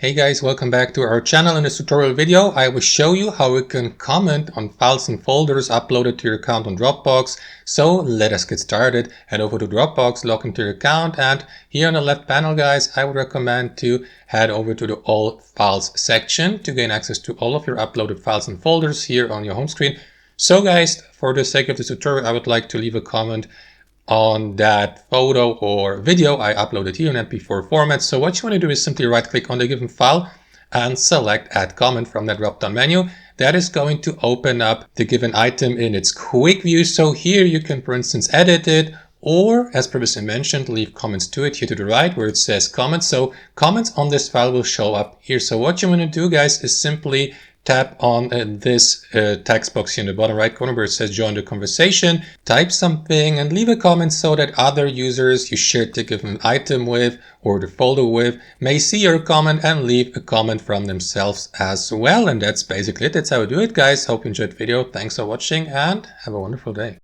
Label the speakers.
Speaker 1: Hey guys, welcome back to our channel. In this tutorial video, I will show you how you can comment on files and folders uploaded to your account on Dropbox. So let us get started. Head over to Dropbox, log into your account, and here on the left panel, guys, I would recommend to head over to the All Files section to gain access to all of your uploaded files and folders here on your home screen. So guys, for the sake of this tutorial, I would like to leave a comment on that photo or video I uploaded here in MP4 format. So what you want to do is simply right click on the given file and select add comment from that drop down menu. That is going to open up the given item in its quick view. So here you can, for instance, edit it, or as previously mentioned, leave comments to it here to the right where it says comments. So comments on this file will show up here. So what you want to do, guys, is simply tap on this text box here in the bottom right corner where it says join the conversation, type something and leave a comment so that other users you shared the given item with or the folder with may see your comment and leave a comment from themselves as well. And that's basically it. That's how we do it, guys. Hope you enjoyed the video. Thanks for watching and have a wonderful day.